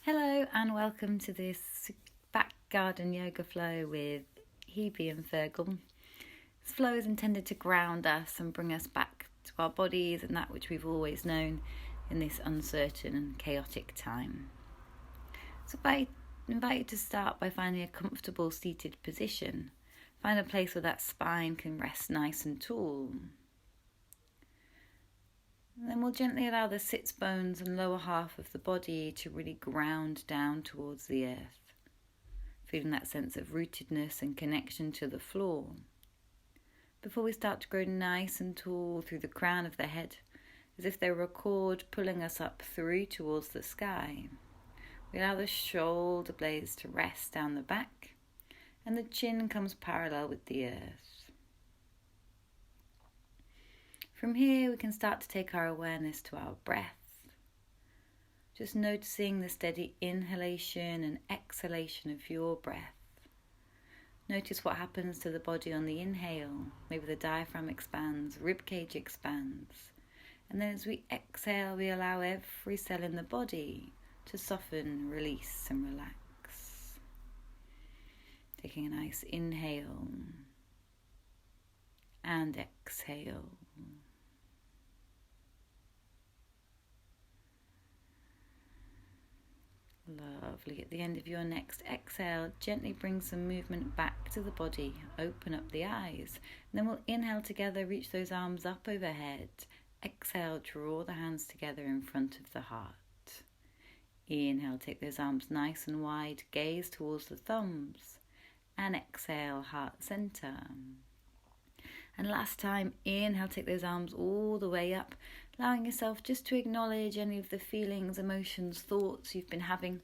Hello and welcome to this back garden yoga flow with Hebe and Fergal. This flow is intended to ground us and bring us back to our bodies and that which we've always known in this uncertain and chaotic time. So I invite you to start by finding a comfortable seated position. Find a place where that spine can rest nice and tall. And then we'll gently allow the sits bones and lower half of the body to really ground down towards the earth, feeling that sense of rootedness and connection to the floor. Before we start to grow nice and tall through the crown of the head, as if there were a cord pulling us up through towards the sky, we allow the shoulder blades to rest down the back, and the chin comes parallel with the earth. From here, we can start to take our awareness to our breath, just noticing the steady inhalation and exhalation of your breath. Notice what happens to the body on the inhale. Maybe the diaphragm expands, ribcage expands. And then as we exhale, we allow every cell in the body to soften, release and relax. Taking a nice inhale and exhale. Lovely. At the end of your next exhale, gently bring some movement back to the body. Open up the eyes. And then we'll inhale together, reach those arms up overhead. Exhale, draw the hands together in front of the heart. Inhale, take those arms nice and wide, gaze towards the thumbs. And exhale, heart center. And last time, inhale, take those arms all the way up, allowing yourself just to acknowledge any of the feelings, emotions, thoughts you've been having,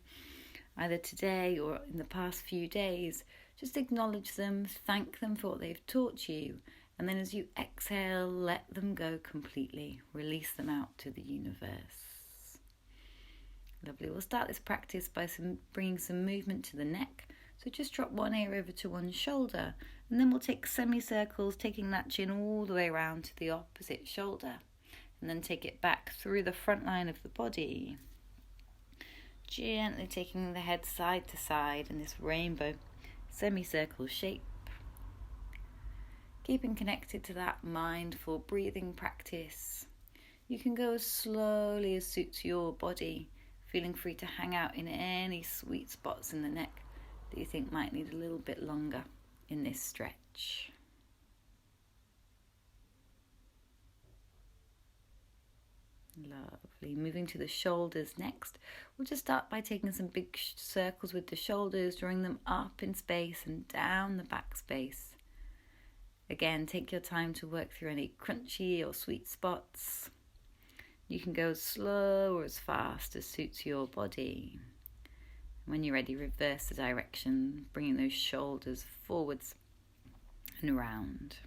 either today or in the past few days. Just acknowledge them, thank them for what they've taught you, and then as you exhale, let them go completely. Release them out to the universe. Lovely. We'll start this practice by bringing some movement to the neck. So just drop one ear over to one shoulder, and then we'll take semicircles, taking that chin all the way around to the opposite shoulder. And then take it back through the front line of the body. Gently taking the head side to side in this rainbow semicircle shape. Keeping connected to that mindful breathing practice. You can go as slowly as suits your body, feeling free to hang out in any sweet spots in the neck that you think might need a little bit longer in this stretch. Lovely. Moving to the shoulders next. We'll just start by taking some big circles with the shoulders, drawing them up in space and down the back space. Again, take your time to work through any crunchy or sweet spots. You can go as slow or as fast as suits your body. When you're ready, reverse the direction, bringing those shoulders forwards and round.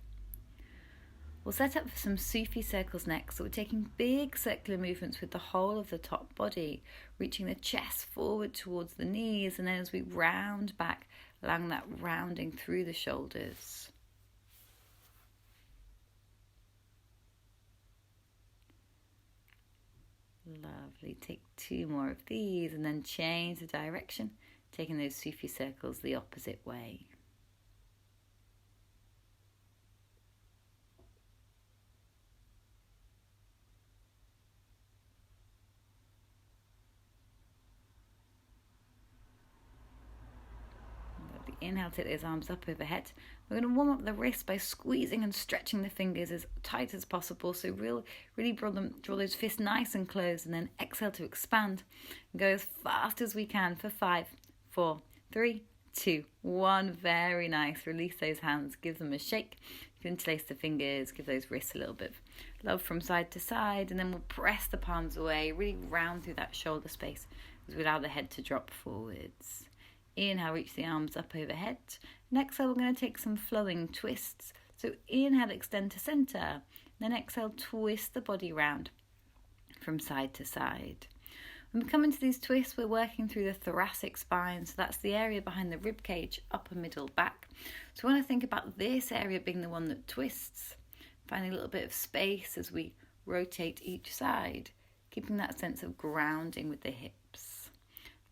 We'll set up for some Sufi circles next. So we're taking big circular movements with the whole of the top body, reaching the chest forward towards the knees, and then as we round back, allowing that rounding through the shoulders. Lovely. Take two more of these and then change the direction, taking those Sufi circles the opposite way. Inhale, take those arms up overhead. We're going to warm up the wrists by squeezing and stretching the fingers as tight as possible. So really draw those fists nice and close, and then exhale to expand. And go as fast as we can for 5, 4, 3, 2, 1. Very nice. Release those hands. Give them a shake. You can interlace the fingers. Give those wrists a little bit of love from side to side. And then we'll press the palms away. Really round through that shoulder space as we allow the head to drop forwards. Inhale, reach the arms up overhead. Next exhale, we're going to take some flowing twists. So inhale, extend to center. Then exhale, twist the body round from side to side. When we come into these twists, we're working through the thoracic spine. So that's the area behind the rib cage, upper, middle, back. So we want to think about this area being the one that twists. Finding a little bit of space as we rotate each side. Keeping that sense of grounding with the hips.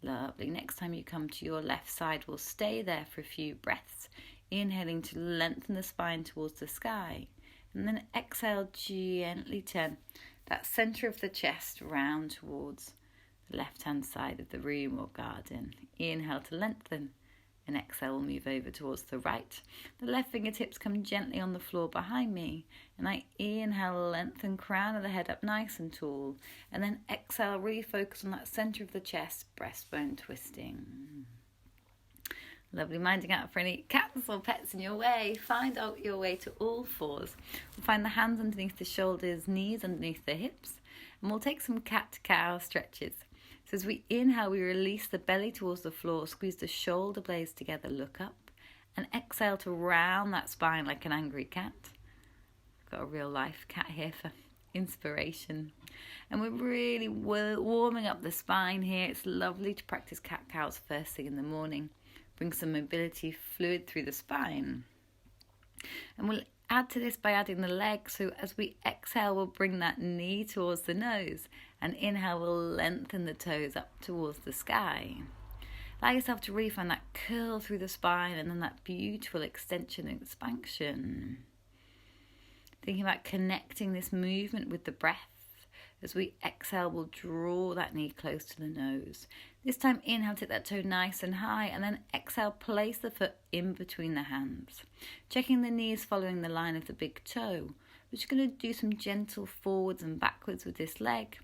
Lovely. Next time you come to your left side, we'll stay there for a few breaths, inhaling to lengthen the spine towards the sky. And then exhale, gently turn that centre of the chest round towards the left-hand side of the room or garden. Inhale to lengthen, and exhale, we'll move over towards the right. The left fingertips come gently on the floor behind me, and I inhale, lengthen crown of the head up nice and tall, and then exhale, really focus on that centre of the chest, breastbone twisting. Lovely. Minding out for any cats or pets in your way. Find out your way to all fours. We'll find the hands underneath the shoulders, knees underneath the hips, and we'll take some cat-cow stretches. So as we inhale, we release the belly towards the floor, squeeze the shoulder blades together, look up, and exhale to round that spine like an angry cat. Got a real life cat here for inspiration. And we're really warming up the spine here. It's lovely to practice cat-cows first thing in the morning. Bring some mobility fluid through the spine. And we'll add to this by adding the legs. So as we exhale, we'll bring that knee towards the nose. And inhale, we'll lengthen the toes up towards the sky. Allow yourself to really find that curl through the spine and then that beautiful extension and expansion. Thinking about connecting this movement with the breath. As we exhale, we'll draw that knee close to the nose. This time, inhale, take that toe nice and high, and then exhale, place the foot in between the hands. Checking the knees following the line of the big toe. We're just going to do some gentle forwards and backwards with this leg,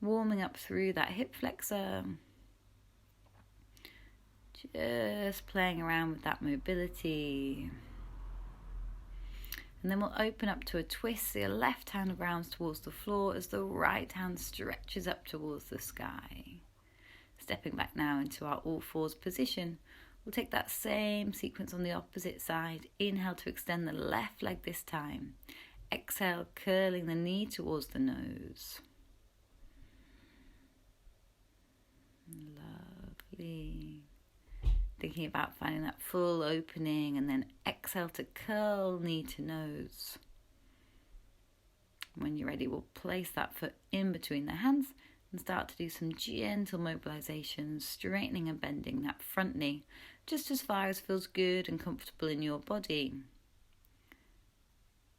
warming up through that hip flexor. Just playing around with that mobility. And then we'll open up to a twist. So your left hand rounds towards the floor as the right hand stretches up towards the sky. Stepping back now into our all fours position. We'll take that same sequence on the opposite side. Inhale to extend the left leg this time. Exhale, curling the knee towards the nose. Lovely. Thinking about finding that full opening, and then exhale to curl knee to nose. When you're ready, we'll place that foot in between the hands and start to do some gentle mobilizations, straightening and bending that front knee just as far as feels good and comfortable in your body.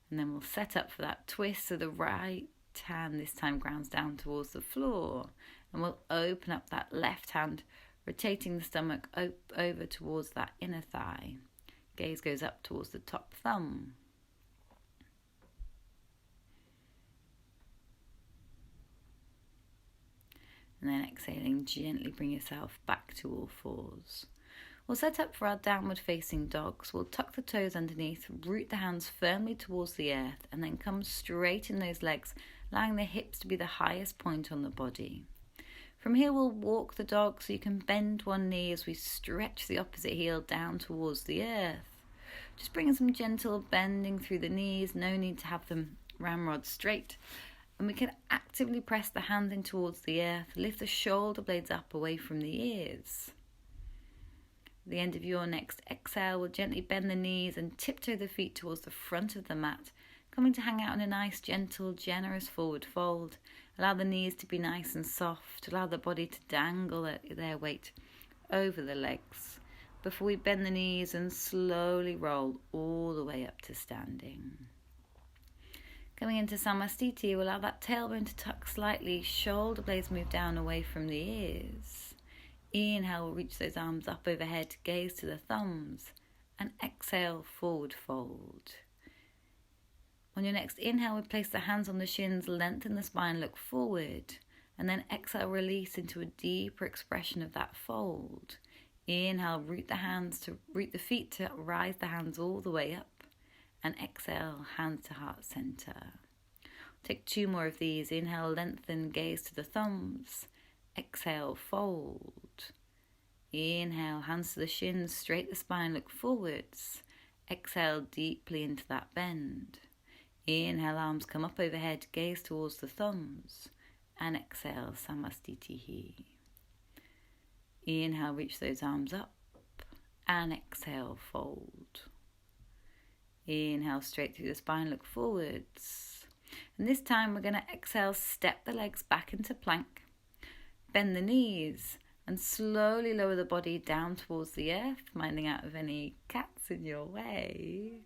And then we'll set up for that twist, so the right hand this time grounds down towards the floor, and we'll open up that left hand, rotating the stomach over towards that inner thigh. Gaze goes up towards the top thumb. And then exhaling, gently bring yourself back to all fours. We'll set up for our downward facing dogs. We'll tuck the toes underneath, root the hands firmly towards the earth, and then come straight in those legs, allowing the hips to be the highest point on the body. From here, we'll walk the dog, so you can bend one knee as we stretch the opposite heel down towards the earth. Just bringing some gentle bending through the knees, no need to have them ramrod straight. And we can actively press the hands in towards the earth, lift the shoulder blades up away from the ears. At the end of your next exhale, we'll gently bend the knees and tiptoe the feet towards the front of the mat, coming to hang out in a nice, gentle, generous forward fold. Allow the knees to be nice and soft. Allow the body to dangle their weight over the legs before we bend the knees and slowly roll all the way up to standing. Coming into Samastiti, we'll allow that tailbone to tuck slightly, shoulder blades move down away from the ears. Inhale, we'll reach those arms up overhead, gaze to the thumbs, and exhale, forward fold. On your next inhale, we place the hands on the shins, lengthen the spine, look forward, and then exhale, release into a deeper expression of that fold. Inhale, root the feet to rise the hands all the way up, and exhale, hands to heart center. Take 2 more of these. Inhale, lengthen, gaze to the thumbs. Exhale, fold. Inhale, hands to the shins, straight the spine, look forwards. Exhale, deeply into that bend. Inhale, arms come up overhead, gaze towards the thumbs. And exhale, Samastitihi. Inhale, reach those arms up. And exhale, fold. Inhale, straight through the spine, look forwards. And this time we're going to exhale, step the legs back into plank. Bend the knees, And slowly lower the body down towards the earth, minding out of any cats in your way.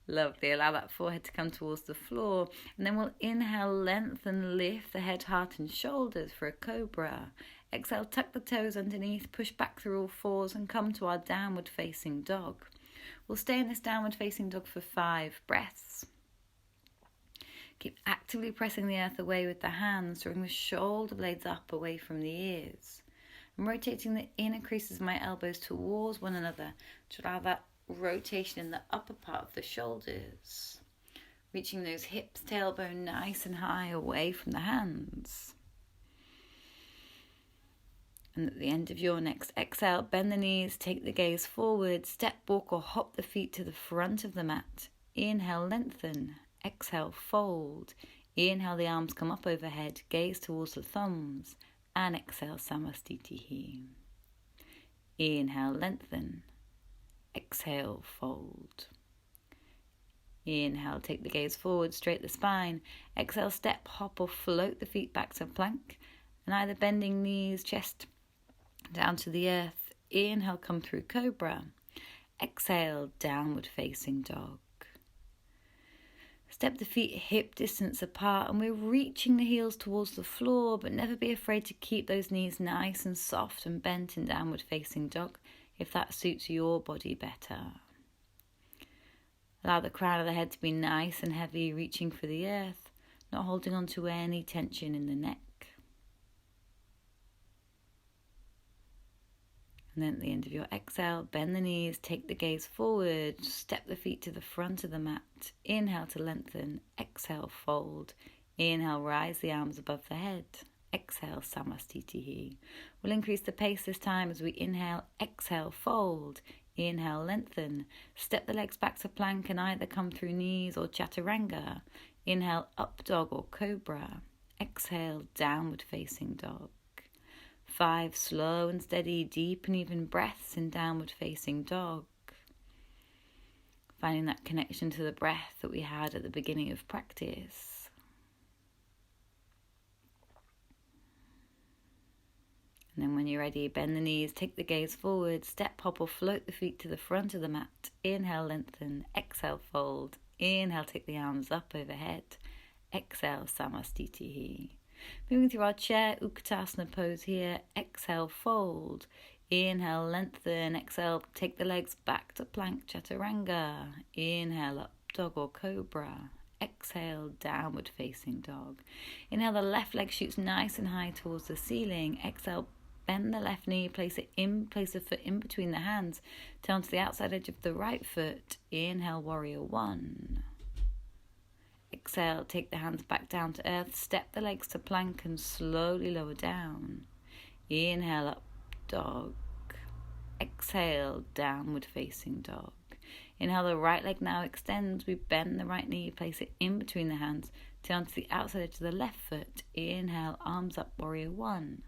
Lovely. Allow that forehead to come towards the floor. And then we'll inhale, lengthen, lift the head, heart and shoulders for a cobra. Exhale, tuck the toes underneath, push back through all fours and come to our downward facing dog. We'll stay in this downward facing dog for 5 breaths. Keep actively pressing the earth away with the hands, drawing the shoulder blades up away from the ears. I'm rotating the inner creases of my elbows towards one another to allow that rotation in the upper part of the shoulders. Reaching those hips, tailbone nice and high away from the hands. And at the end of your next exhale, bend the knees, take the gaze forward, step, walk or hop the feet to the front of the mat. Inhale, lengthen. Exhale, fold. Inhale, the arms come up overhead, gaze towards the thumbs. And exhale, Samastitihi. Inhale, lengthen. Exhale, fold. Inhale, take the gaze forward, straight the spine. Exhale, step, hop or float the feet back to plank. And either bending knees, chest down to the earth. Inhale, come through cobra. Exhale, downward facing dog. Step the feet hip distance apart and we're reaching the heels towards the floor, but never be afraid to keep those knees nice and soft and bent in downward facing dog if that suits your body better. Allow the crown of the head to be nice and heavy, reaching for the earth, not holding on to any tension in the neck. And then at the end of your exhale, bend the knees, take the gaze forward, step the feet to the front of the mat. Inhale to lengthen, exhale, fold. Inhale, rise the arms above the head. Exhale, Samastitihi. We'll increase the pace this time as we inhale, exhale, fold. Inhale, lengthen. Step the legs back to plank and either come through knees or chaturanga. Inhale, up dog or cobra. Exhale, downward facing dog. 5 slow and steady, deep and even breaths in downward facing dog. Finding that connection to the breath that we had at the beginning of practice. And then when you're ready, bend the knees, take the gaze forward, step, hop or float the feet to the front of the mat. Inhale, lengthen, exhale, fold. Inhale, take the arms up overhead. Exhale, Samastitihi. Moving through our chair, Utkatasana pose here. Exhale, fold. Inhale, lengthen. Exhale, take the legs back to plank, chaturanga. Inhale, up dog or cobra. Exhale, downward facing dog. Inhale, the left leg shoots nice and high towards the ceiling. Exhale, bend the left knee, place the foot in between the hands. Turn to the outside edge of the right foot. Inhale, warrior 1. Exhale, take the hands back down to earth, step the legs to plank and slowly lower down. Inhale, up dog. Exhale, downward facing dog. Inhale, the right leg now extends. We bend the right knee, place it in between the hands. Turn to the outside edge of the left foot. Inhale, arms up, warrior 1.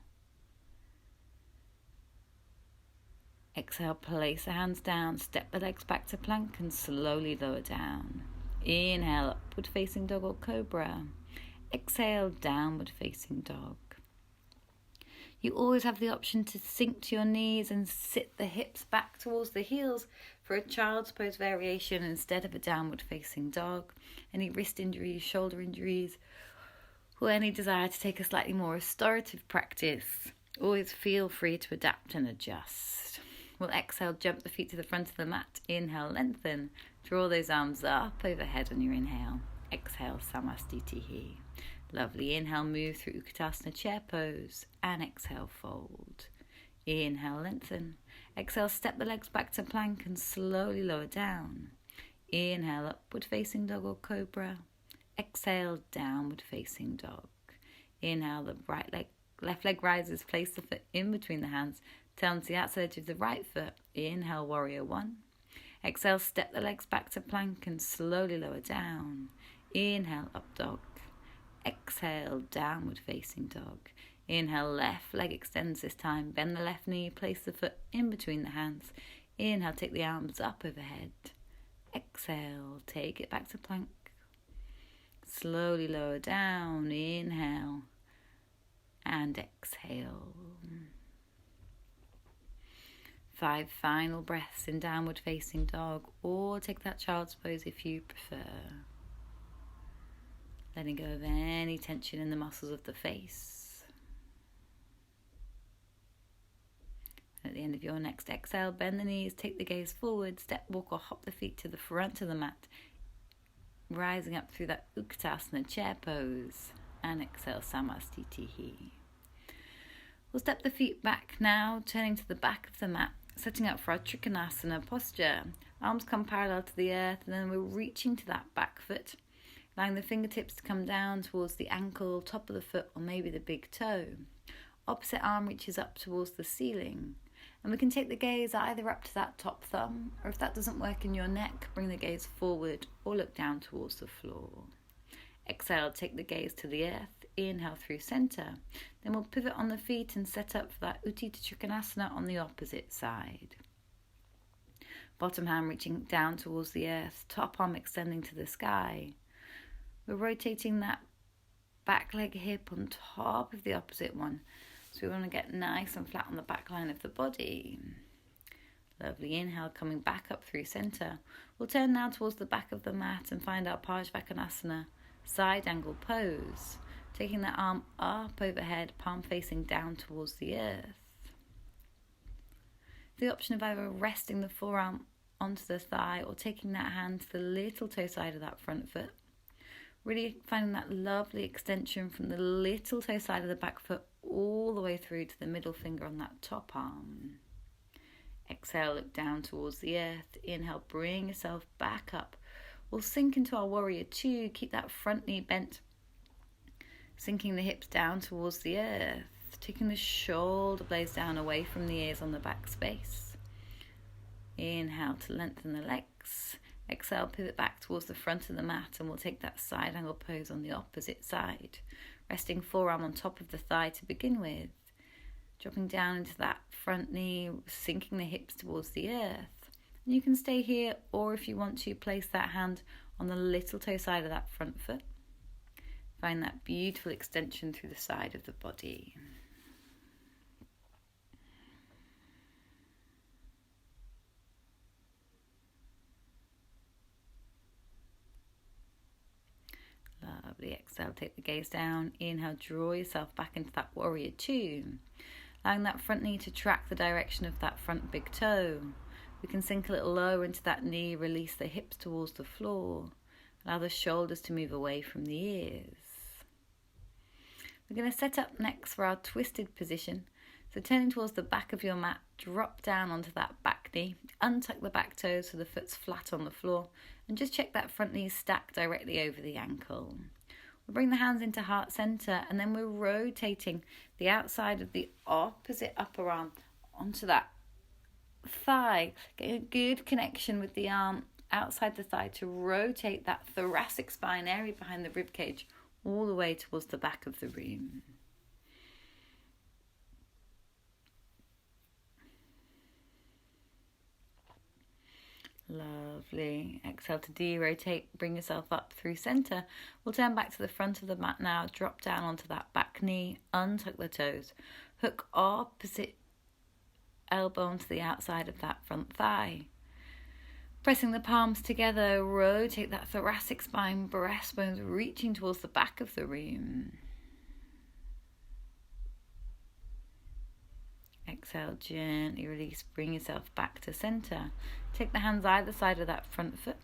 Exhale, place the hands down, step the legs back to plank and slowly lower down. Inhale, upward facing dog or cobra. Exhale, downward facing dog. You always have the option to sink to your knees and sit the hips back towards the heels for a child's pose variation instead of a downward facing dog. Any wrist injuries, shoulder injuries, or any desire to take a slightly more restorative practice, always feel free to adapt and adjust. We'll exhale, jump the feet to the front of the mat. Inhale, lengthen. Draw those arms up overhead on your inhale. Exhale, Samastitihi. Lovely. Inhale, move through Utkatasana chair pose. And exhale, fold. Inhale, lengthen. Exhale, step the legs back to plank and slowly lower down. Inhale, upward facing dog or cobra. Exhale, downward facing dog. Inhale, the left leg rises. Place the foot in between the hands. Turn to the outside edge of the right foot. Inhale, warrior 1. Exhale, step the legs back to plank and slowly lower down. Inhale, up dog. Exhale, downward facing dog. Inhale, left leg extends this time. Bend the left knee, place the foot in between the hands. Inhale, take the arms up overhead. Exhale, take it back to plank. Slowly lower down. Inhale and exhale. 5 final breaths in downward facing dog, or take that child's pose if you prefer. Letting go of any tension in the muscles of the face. At the end of your next exhale, bend the knees, take the gaze forward, step, walk or hop the feet to the front of the mat, rising up through that Utkatasana chair pose, and exhale Samastitihi. We'll step the feet back now, turning to the back of the mat, setting up for our Trikonasana posture. Arms come parallel to the earth, and then we're reaching to that back foot, allowing the fingertips to come down towards the ankle, top of the foot, or maybe the big toe. Opposite arm reaches up towards the ceiling. And we can take the gaze either up to that top thumb, or if that doesn't work in your neck, bring the gaze forward or look down towards the floor. Exhale, take the gaze to the earth. Inhale through center. Then we'll pivot on the feet and set up for that Utthita Trikonasana on the opposite side. Bottom hand reaching down towards the earth, top arm extending to the sky. We're rotating that back leg hip on top of the opposite one. So we want to get nice and flat on the back line of the body. Lovely inhale, coming back up through center. We'll turn now towards the back of the mat and find our Parsvakonasana side angle pose. Taking the arm up overhead, palm facing down towards the earth. The option of either resting the forearm onto the thigh or taking that hand to the little toe side of that front foot. Really finding that lovely extension from the little toe side of the back foot all the way through to the middle finger on that top arm. Exhale, look down towards the earth. Inhale, bring yourself back up. We'll sink into our warrior two. Keep that front knee bent. Sinking the hips down towards the earth. Taking the shoulder blades down away from the ears on the back space. Inhale to lengthen the legs. Exhale, pivot back towards the front of the mat, and we'll take that side angle pose on the opposite side. Resting forearm on top of the thigh to begin with. Dropping down into that front knee, sinking the hips towards the earth. And you can stay here, or if you want to, place that hand on the little toe side of that front foot. Find that beautiful extension through the side of the body. Lovely. Exhale, take the gaze down. Inhale, draw yourself back into that warrior two. Allowing that front knee to track the direction of that front big toe. We can sink a little lower into that knee, release the hips towards the floor. Allow the shoulders to move away from the ears. We're going to set up next for our twisted position. So turning towards the back of your mat, drop down onto that back knee, untuck the back toes so the foot's flat on the floor, and just check that front knee stacked directly over the ankle. We'll bring the hands into heart center, and then we're rotating the outside of the opposite upper arm onto that thigh. Get a good connection with the arm outside the thigh to rotate that thoracic spine area behind the rib cage all the way towards the back of the room. Lovely. Exhale to de-rotate, bring yourself up through center. We'll turn back to the front of the mat now, drop down onto that back knee, untuck the toes, hook opposite elbow onto the outside of that front thigh. Pressing the palms together, rotate that thoracic spine, breastbones reaching towards the back of the room. Exhale, gently release, bring yourself back to center. Take the hands either side of that front foot.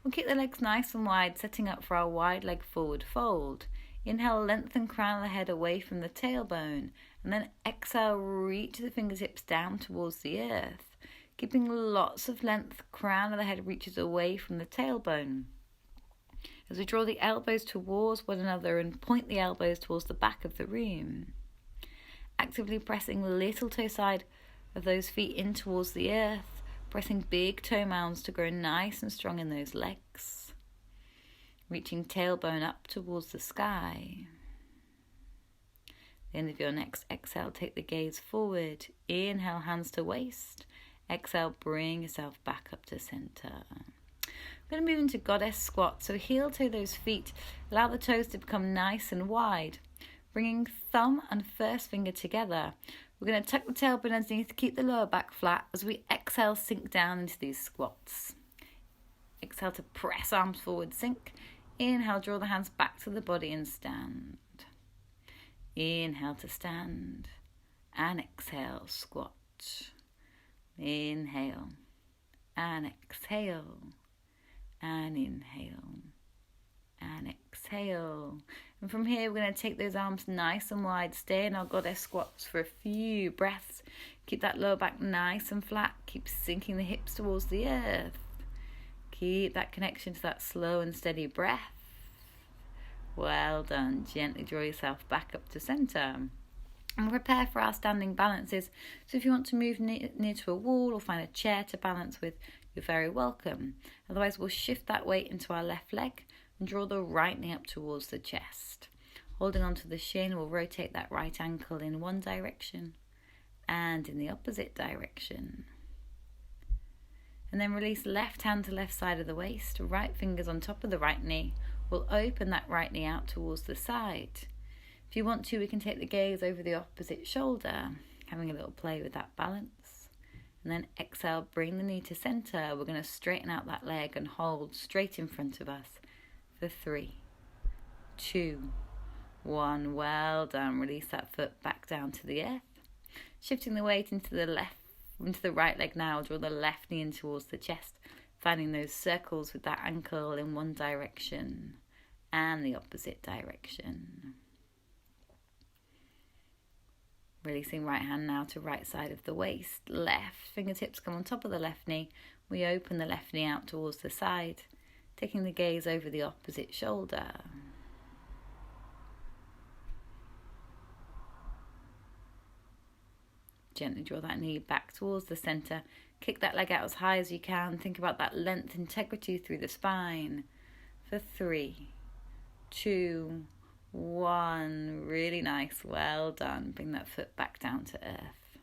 We'll keep the legs nice and wide, setting up for our wide leg forward fold. Inhale, lengthen crown of the head away from the tailbone. And then exhale, reach the fingertips down towards the earth. Keeping lots of length, crown of the head reaches away from the tailbone. As we draw the elbows towards one another and point the elbows towards the back of the room. Actively pressing little toe side of those feet in towards the earth, pressing big toe mounds to grow nice and strong in those legs. Reaching tailbone up towards the sky. At the end of your next exhale, take the gaze forward. Inhale, hands to waist. Exhale, bring yourself back up to center. We're going to move into goddess squat. So heel toe those feet. Allow the toes to become nice and wide. Bringing thumb and first finger together, We're going to tuck the tailbone underneath, keep the lower back flat. As we exhale, sink down into these squats. Exhale to press arms forward, sink. Inhale, draw the hands back to the body and stand. Inhale to stand. And exhale, squat. Inhale. And exhale. And inhale. And exhale. And from here, we're going to take those arms nice and wide. Stay in our goddess squats for a few breaths. Keep that lower back nice and flat. Keep sinking the hips towards the earth. Keep that connection to that slow and steady breath. Well done. Gently draw yourself back up to center. And prepare for our standing balances. So if you want to move near to a wall or find a chair to balance with, you're very welcome. Otherwise, we'll shift that weight into our left leg and draw the right knee up towards the chest. Holding onto the shin, we'll rotate that right ankle in one direction and in the opposite direction. And then release left hand to left side of the waist, right fingers on top of the right knee. We'll open that right knee out towards the side. If you want to, we can take the gaze over the opposite shoulder, having a little play with that balance. And then exhale, bring the knee to center. We're going to straighten out that leg and hold straight in front of us for 3, 2, 1. Well done. Release that foot back down to the earth. Shifting the weight into the right leg now. Draw the left knee in towards the chest, finding those circles with that ankle in one direction and the opposite direction. Releasing right hand now to right side of the waist. Left fingertips come on top of the left knee. We open the left knee out towards the side, taking the gaze over the opposite shoulder. Gently draw that knee back towards the center. Kick that leg out as high as you can. Think about that length, integrity through the spine. For 3, 2, 1. Really nice. Well done. Bring that foot back down to earth.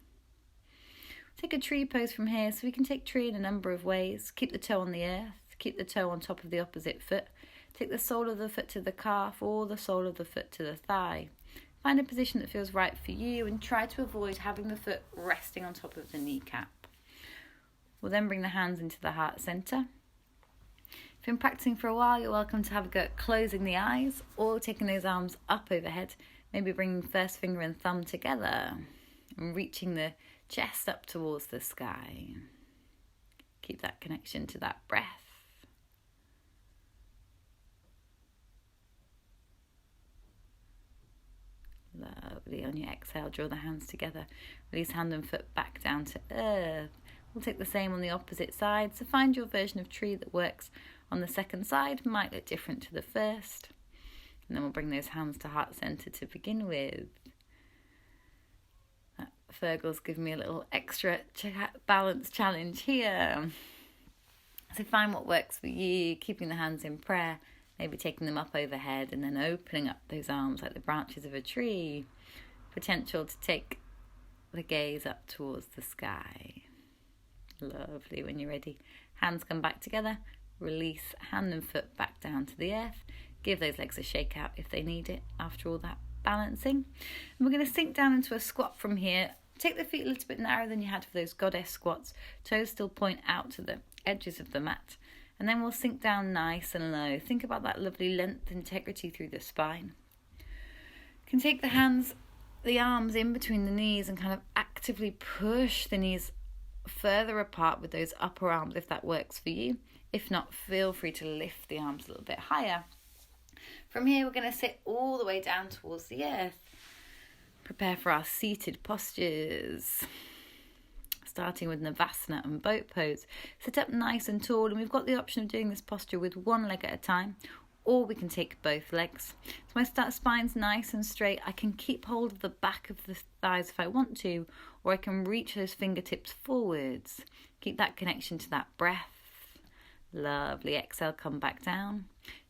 Take a tree pose from here. So we can take tree in a number of ways. Keep the toe on the earth. Keep the toe on top of the opposite foot. Take the sole of the foot to the calf or the sole of the foot to the thigh. Find a position that feels right for you and try to avoid having the foot resting on top of the kneecap. We'll then bring the hands into the heart center. If you've been practicing for a while, you're welcome to have a go at closing the eyes or taking those arms up overhead, maybe bringing first finger and thumb together and reaching the chest up towards the sky. Keep that connection to that breath. Lovely. On your exhale, draw the hands together. Release hand and foot back down to earth. We'll take the same on the opposite side. So find your version of tree that works on the second side. Might look different to the first. And then we'll bring those hands to heart center to begin with. That Fergal's giving me a little extra balance challenge here. So find what works for you, keeping the hands in prayer. Maybe taking them up overhead and then opening up those arms like the branches of a tree. Potential to take the gaze up towards the sky. Lovely. When you're ready, hands come back together. Release hand and foot back down to the earth. Give those legs a shake out if they need it after all that balancing. And we're going to sink down into a squat from here. Take the feet a little bit narrower than you had for those goddess squats. Toes still point out to the edges of the mat. And then we'll sink down nice and low. Think about that lovely length, integrity through the spine. You can take the arms in between the knees and kind of actively push the knees further apart with those upper arms if that works for you. If not, feel free to lift the arms a little bit higher. From here, we're going to sit all the way down towards the earth. Prepare for our seated postures. Starting with Navasana and boat pose. Sit up nice and tall, and we've got the option of doing this posture with one leg at a time, or we can take both legs. So my spine's nice and straight. I can keep hold of the back of the thighs if I want to, or I can reach those fingertips forwards. Keep that connection to that breath. Lovely. Exhale, come back down.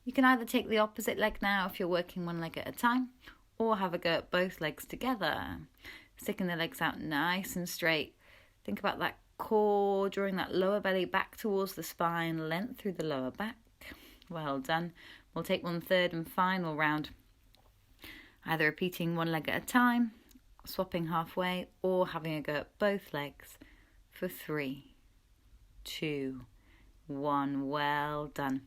You can either take the opposite leg now if you're working one leg at a time, or have a go at both legs together. Sticking the legs out nice and straight. Think about that core, drawing that lower belly back towards the spine, length through the lower back. Well done. We'll take one third and final round, either repeating one leg at a time, swapping halfway or having a go at both legs for 3, 2, 1. Well done.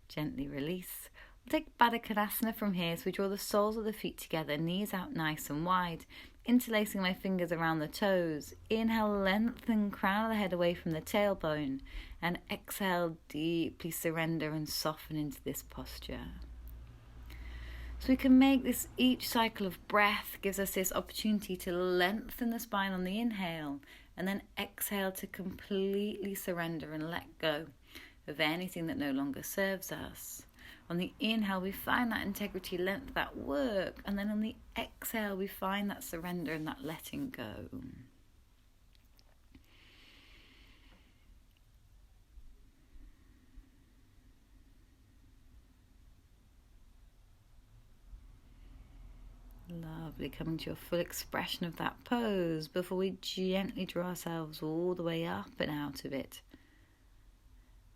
Gently release. We'll take Baddha Konasana from here. So we draw the soles of the feet together, knees out nice and wide, interlacing my fingers around the toes. Inhale, lengthen crown of the head away from the tailbone, and exhale, deeply surrender and soften into this posture. So we can make this, each cycle of breath gives us this opportunity to lengthen the spine on the inhale, and then exhale to completely surrender and let go of anything that no longer serves us. On the inhale, we find that integrity, length, that work, and then on the exhale, we find that surrender and that letting go. Lovely, coming to your full expression of that pose before we gently draw ourselves all the way up and out of it.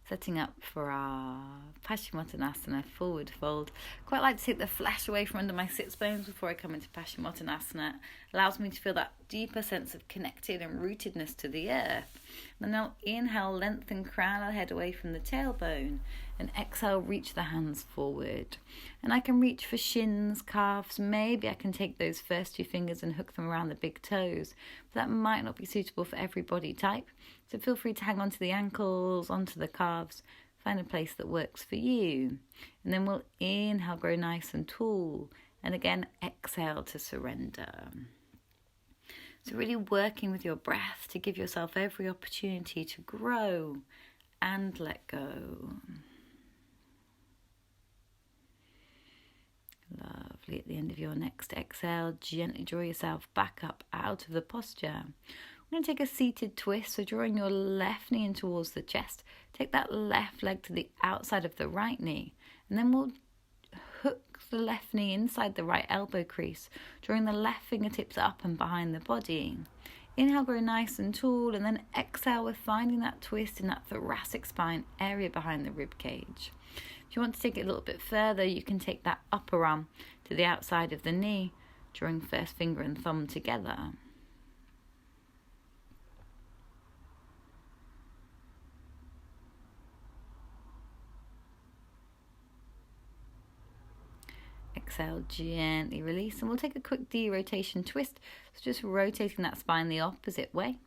Setting up for our Paschimottanasana, forward fold. Quite like to take the flesh away from under my sits bones before I come into Paschimottanasana. Allows me to feel that deeper sense of connected and rootedness to the earth. And now inhale, lengthen crown of the head away from the tailbone. And exhale, reach the hands forward. And I can reach for shins, calves. Maybe I can take those first 2 fingers and hook them around the big toes. But that might not be suitable for every body type. So feel free to hang onto the ankles, onto the calves. Find a place that works for you. And then we'll inhale, grow nice and tall. And again, exhale to surrender. So really working with your breath to give yourself every opportunity to grow and let go. Lovely. At the end of your next exhale, gently draw yourself back up out of the posture. We're going to take a seated twist, so drawing your left knee in towards the chest. Take that left leg to the outside of the right knee, and then we'll hook the left knee inside the right elbow crease, drawing the left fingertips up and behind the body. Inhale, grow nice and tall, and then exhale, we're finding that twist in that thoracic spine area behind the rib cage. If you want to take it a little bit further, you can take that upper arm to the outside of the knee, drawing first finger and thumb together. Exhale, gently release, and we'll take a quick derotation twist. So just rotating that spine the opposite way,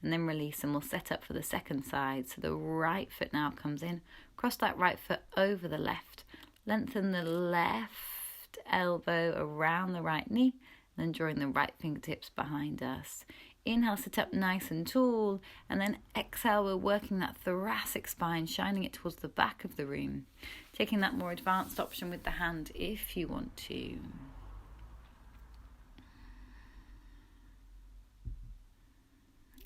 and then release, and we'll set up for the second side. So the right foot now comes in, cross that right foot over the left, lengthen the left elbow around the right knee, and then drawing the right fingertips behind us. Inhale, sit up nice and tall, and then exhale, we're working that thoracic spine, shining it towards the back of the room. Taking that more advanced option with the hand if you want to.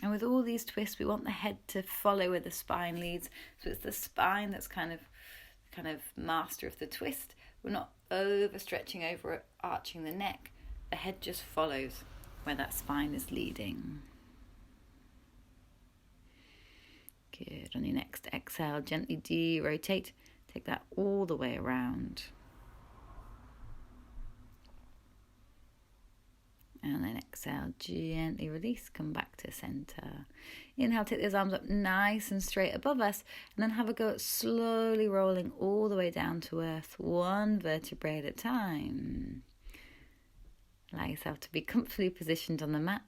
And with all these twists, we want the head to follow where the spine leads. So it's the spine that's kind of master of the twist. We're not overstretching over, arching the neck. The head just follows where that spine is leading. Good. On your next exhale, gently de-rotate. Take that all the way around. And then exhale, gently release, come back to center. Inhale, take those arms up nice and straight above us, and then have a go at slowly rolling all the way down to earth, one vertebrae at a time. Allow yourself to be comfortably positioned on the mat.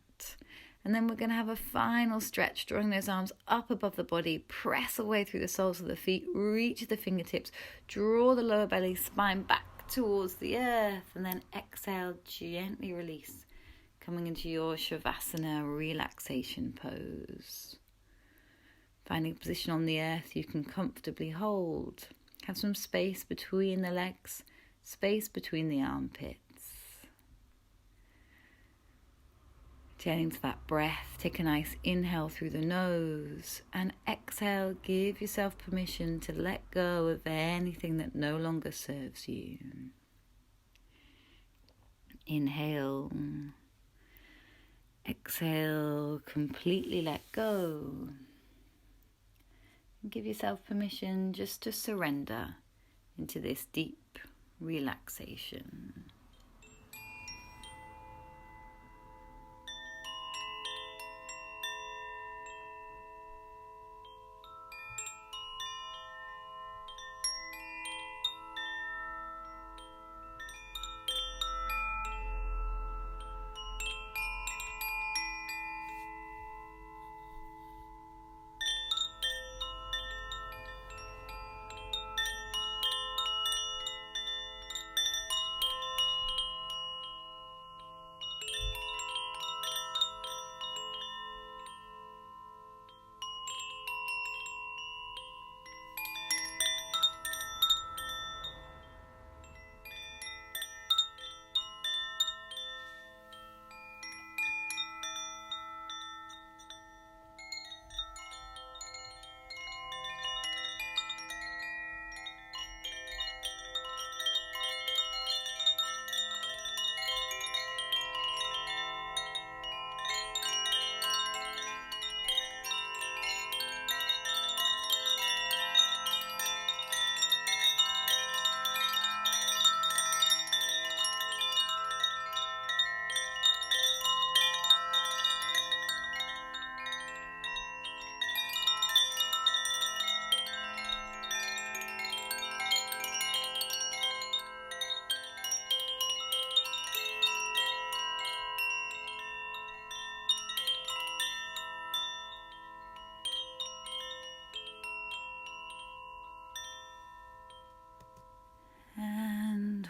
And then we're going to have a final stretch, drawing those arms up above the body, press away through the soles of the feet, reach the fingertips, draw the lower belly, spine back towards the earth, and then exhale, gently release, coming into your Shavasana relaxation pose. Finding a position on the earth you can comfortably hold. Have some space between the legs, space between the armpits. Turning to that breath, take a nice inhale through the nose, and exhale, give yourself permission to let go of anything that no longer serves you. Inhale, exhale, completely let go. And give yourself permission just to surrender into this deep relaxation.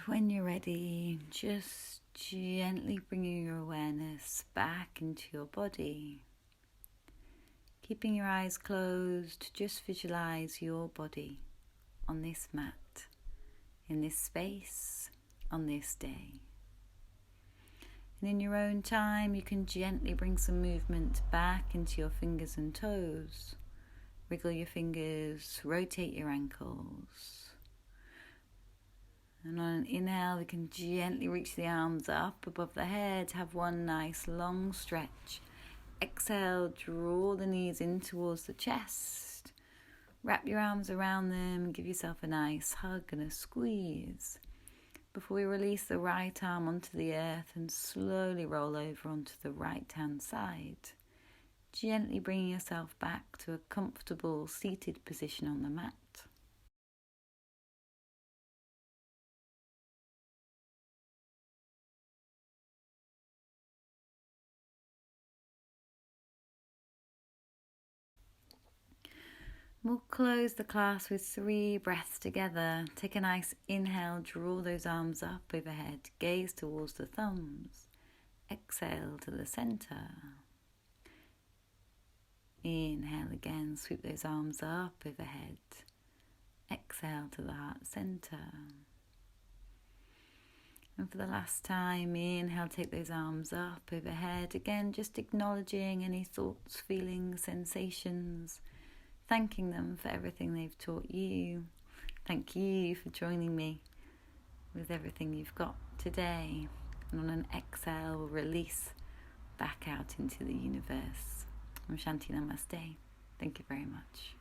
when you're ready, just gently bringing your awareness back into your body. Keeping your eyes closed, just visualize your body on this mat, in this space, on this day. And in your own time, you can gently bring some movement back into your fingers and toes. Wriggle your fingers, rotate your ankles. And on an inhale, we can gently reach the arms up above the head, have one nice long stretch. Exhale, draw the knees in towards the chest. Wrap your arms around them and give yourself a nice hug and a squeeze. Before we release the right arm onto the earth and slowly roll over onto the right hand side. Gently bringing yourself back to a comfortable seated position on the mat. We'll close the class with 3 breaths together. Take a nice inhale, draw those arms up overhead, gaze towards the thumbs. Exhale to the center. Inhale again, sweep those arms up overhead. Exhale to the heart center. And for the last time, inhale, take those arms up overhead. Again, just acknowledging any thoughts, feelings, sensations. Thanking them for everything they've taught you. Thank you for joining me with everything you've got today. And on an exhale, we'll release back out into the universe. I'm Shanthi, namaste. Thank you very much.